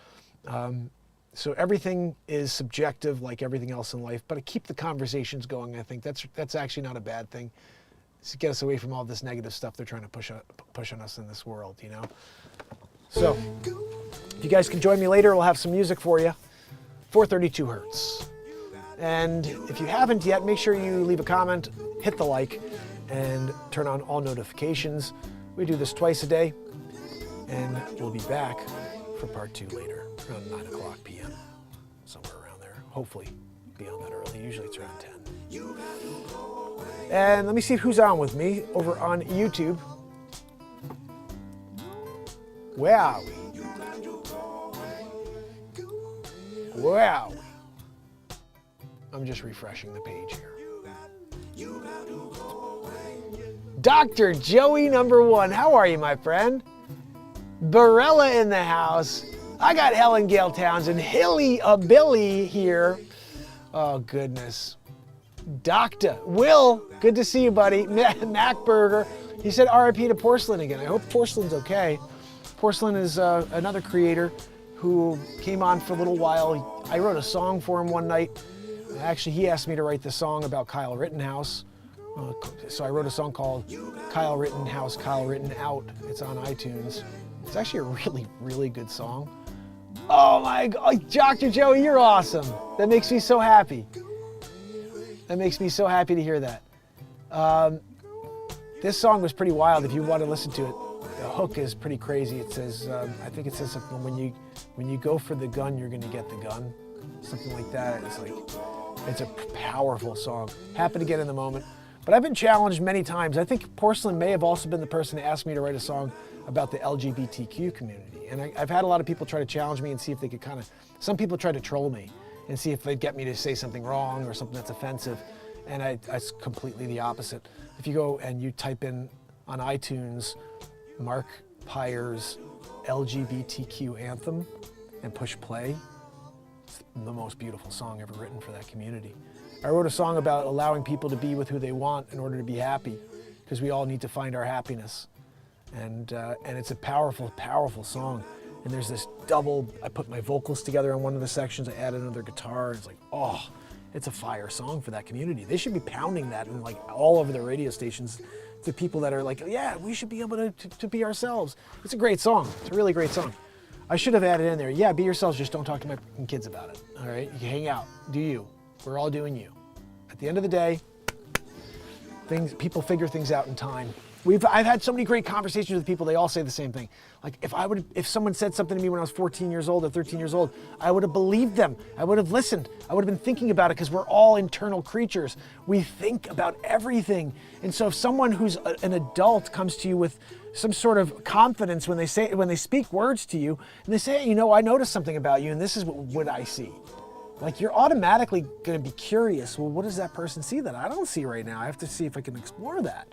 So everything is subjective, like everything else in life. But to keep the conversations going, I think that's actually not a bad thing. It's to get us away from all this negative stuff they're trying to push on us in this world. So if you guys can join me later, we'll have some music for you. 432 hertz. And if you haven't yet, make sure you leave a comment, hit the like, and turn on all notifications. We do this twice a day, and we'll be back for part 2 later, around 9 o'clock p.m., somewhere around there. Hopefully beyond that early. Usually it's around 10. And let me see who's on with me over on YouTube. Wow. Wow. I'm just refreshing the page here. Dr. Joey #1. How are you, my friend? Barella in the house. I got Helen Gale Townsend, Hilly a Billy here. Oh, goodness. Doctor Will, good to see you, buddy. Mac Burger. He said RIP to Porcelain again. I hope Porcelain's okay. Porcelain is another creator who came on for a little while. I wrote a song for him one night. Actually, he asked me to write the song about Kyle Rittenhouse. So I wrote a song called Kyle Rittenhouse, Kyle Ritten Out. It's on iTunes. It's actually a really, really good song. Oh my God, Dr. Joey, you're awesome. That makes me so happy. That makes me so happy to hear that. This song was pretty wild if you want to listen to it. The hook is pretty crazy. It says, I think it says something, when you go for the gun, you're gonna get the gun. Something like that. It's a powerful song. Happy to get in the moment. But I've been challenged many times. I think Porcelain may have also been the person to ask me to write a song about the LGBTQ community. And I've had a lot of people try to challenge me and see if they could some people try to troll me and see if they'd get me to say something wrong or something that's offensive. And it's completely the opposite. If you go and you type in on iTunes, MarkinsPires LGBTQ anthem and push play, it's the most beautiful song ever written for that community. I wrote a song about allowing people to be with who they want in order to be happy, because we all need to find our happiness. And it's a powerful, powerful song. And there's this double, I put my vocals together on one of the sections, I added another guitar, and it's like, oh, it's a fire song for that community. They should be pounding that in like all over the radio stations to people that are like, yeah, we should be able to be ourselves. It's a great song. It's a really great song. I should have added in there, yeah, be yourselves, just don't talk to my kids about it, all right? You can hang out, do you. We're all doing you. At the end of the day, people figure things out in time. I've had so many great conversations with people, they all say the same thing. Like if someone said something to me when I was 14 years old or 13 years old, I would have believed them. I would have listened. I would have been thinking about it, because we're all internal creatures. We think about everything. And so if someone who's an adult comes to you with some sort of confidence when they speak words to you, and they say, hey, you know, I noticed something about you and this is what I see. Like, you're automatically gonna be curious, well, what does that person see that I don't see right now? I have to see if I can explore that.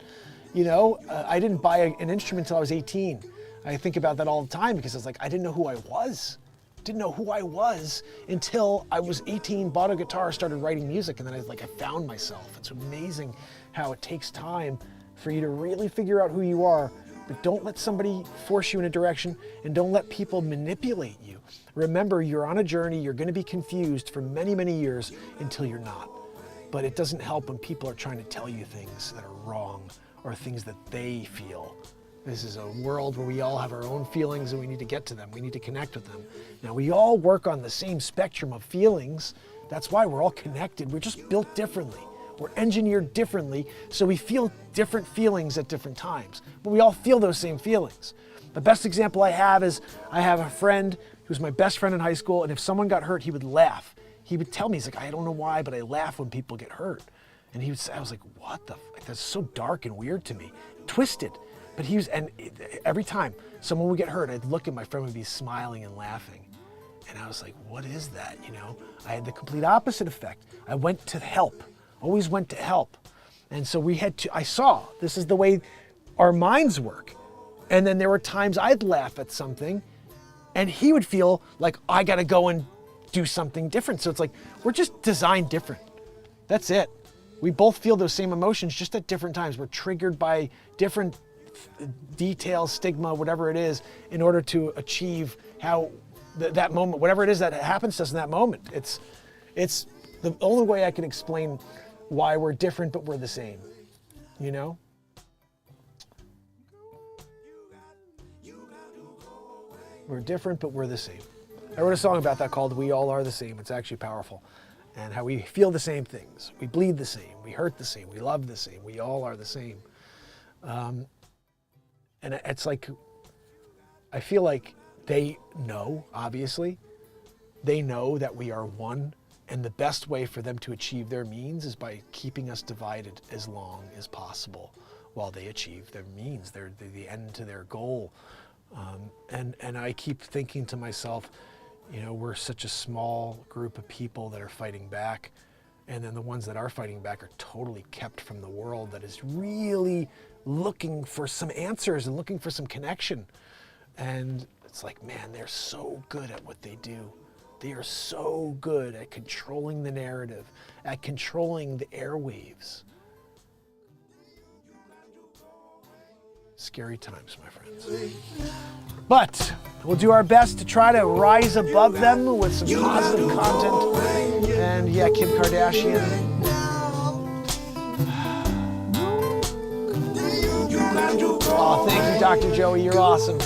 You know, I didn't buy an instrument until I was 18. I think about that all the time, because it's like, I didn't know who I was. Didn't know who I was until I was 18, bought a guitar, started writing music, and then I found myself. It's amazing how it takes time for you to really figure out who you are, but don't let somebody force you in a direction, and don't let people manipulate you. Remember, you're on a journey, you're gonna be confused for many, many years until you're not. But it doesn't help when people are trying to tell you things that are wrong, or things that they feel. This is a world where we all have our own feelings and we need to get to them. We need to connect with them. Now, we all work on the same spectrum of feelings. That's why we're all connected. We're just built differently. We're engineered differently, so we feel different feelings at different times. But we all feel those same feelings. The best example I have is I have a friend who's my best friend in high school, and if someone got hurt, he would laugh. He would tell me, he's like, I don't know why, but I laugh when people get hurt. And he would say, I was like, what the, that's so dark and weird to me, twisted. But every time someone would get hurt, I'd look and my friend would be smiling and laughing. And I was like, what is that, you know? I had the complete opposite effect. I went to help, always went to help. And so I saw, this is the way our minds work. And then there were times I'd laugh at something and he would feel like, I gotta go and do something different. So it's like, we're just designed different. That's it. We both feel those same emotions, just at different times. We're triggered by different details, stigma, whatever it is, in order to achieve that moment, whatever it is that happens to us in that moment. It's the only way I can explain why we're different, but we're the same, you know? We're different, but we're the same. I wrote a song about that called We All Are the Same. It's actually powerful. And how we feel the same things. We bleed the same, we hurt the same, we love the same, we all are the same. And it's like, I feel like they know, obviously, they know that we are one, and the best way for them to achieve their means is by keeping us divided as long as possible while they achieve their means, the end to their goal. And I keep thinking to myself, you know, we're such a small group of people that are fighting back, and then the ones that are fighting back are totally kept from the world that is really looking for some answers and looking for some connection. And it's like, man, they're so good at what they do. They are so good at controlling the narrative, at controlling the airwaves. Scary times, my friends. But we'll do our best to try to rise above them with some positive content. And yeah, Kim Kardashian. Oh, thank you, Dr. Joey. You're awesome.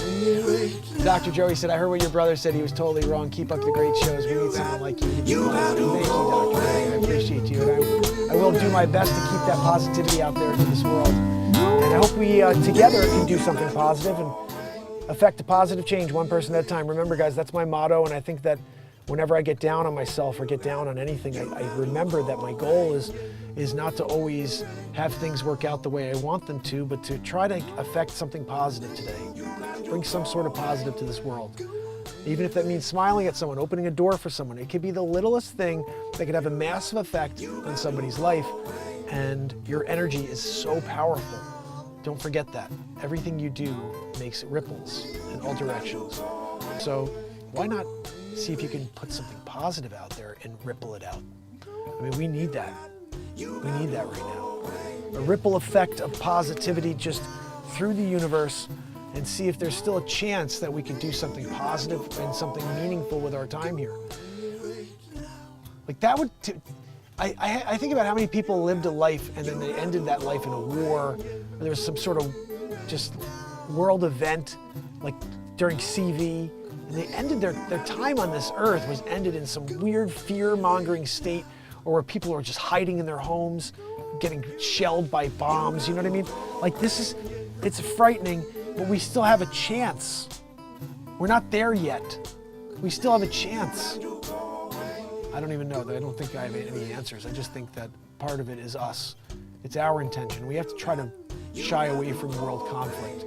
Dr. Joey said, I heard what your brother said. He was totally wrong. Keep up the great shows. We need someone like you. Thank you, Dr. Joey. I appreciate you. And I will do my best to keep that positivity out there to this world. And I hope we together can do something positive and affect a positive change one person at a time. Remember, guys, that's my motto. And I think that whenever I get down on myself or get down on anything, I remember that my goal is not to always have things work out the way I want them to, but to try to affect something positive today. Bring some sort of positive to this world. Even if that means smiling at someone, opening a door for someone. It could be the littlest thing that could have a massive effect on somebody's life. And your energy is so powerful. Don't forget that. Everything you do makes ripples in all directions. So why not see if you can put something positive out there and ripple it out? I mean, we need that. We need that right now. A ripple effect of positivity just through the universe, and see if there's still a chance that we can do something positive and something meaningful with our time here. Like that would, I think about how many people lived a life and then they ended that life in a war, or there was some sort of just world event, like during CV, and they ended their time on this earth was ended in some weird fear-mongering state, or where people are just hiding in their homes, getting shelled by bombs, you know what I mean? Like it's frightening, but we still have a chance. We're not there yet. We still have a chance. I don't even know. I don't think I have any answers. I just think that part of it is us. It's our intention. We have to try to shy away from world conflict.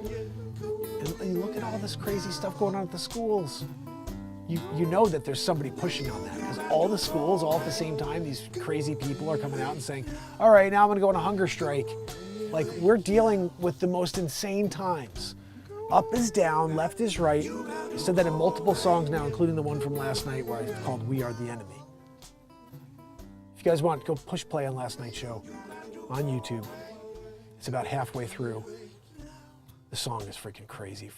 And look at all this crazy stuff going on at the schools. You know that there's somebody pushing on that, because all the schools, all at the same time, these crazy people are coming out and saying, all right, now I'm gonna go on a hunger strike. Like, we're dealing with the most insane times. Up is down, left is right. I said that in multiple songs now, including the one from last night where I called We Are the Enemy. If you guys want, go push play on last night's show on YouTube. It's about halfway through. The song is freaking crazy.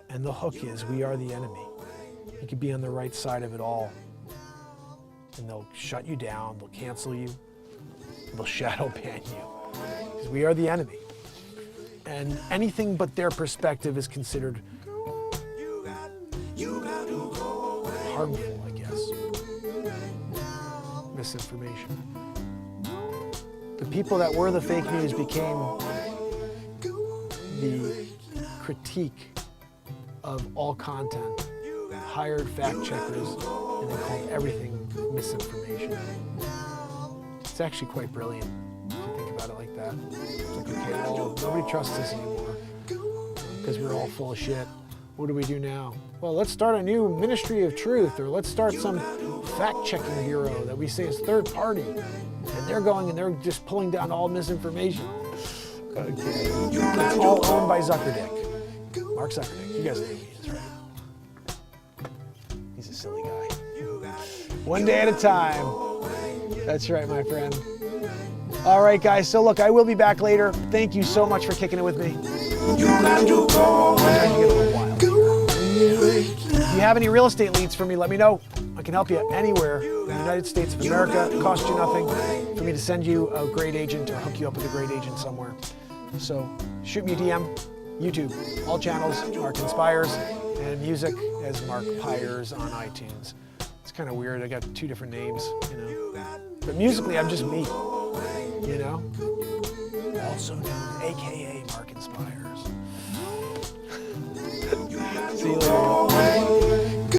And the hook is, we are the enemy. You could be on the right side of it all. And they'll shut you down, they'll cancel you, they'll shadow ban you. Because we are the enemy. And anything but their perspective is considered harmful, I guess. Misinformation. The people that were the fake news became the critique of all content, hired fact checkers, and they called everything misinformation. It's actually quite brilliant if you think about it like that. It's like, okay, well, nobody trusts us anymore because we're all full of shit. What do we do now? Well, let's start a new Ministry of Truth, or let's start some fact-checking bureau that we say is third party. And they're going and they're just pulling down all misinformation. Okay. It's all owned by Zuckerdick. Mark Zuckerdick. You guys know who he is, right? He's a silly guy. One day at a time. That's right, my friend. All right, guys. So look, I will be back later. Thank you so much for kicking it with me. Sometimes you get a little wild here. If you have any real estate leads for me, let me know. I can help you anywhere in the United States of America. It costs you nothing for me to send you a great agent or hook you up with a great agent somewhere. So shoot me a DM, YouTube, all channels, MarkinsPires, and music as Mark Pires on iTunes. It's kind of weird. I got two different names, you know. But musically, I'm just me, you know. Also known, AKA MarkinsPires. See you later.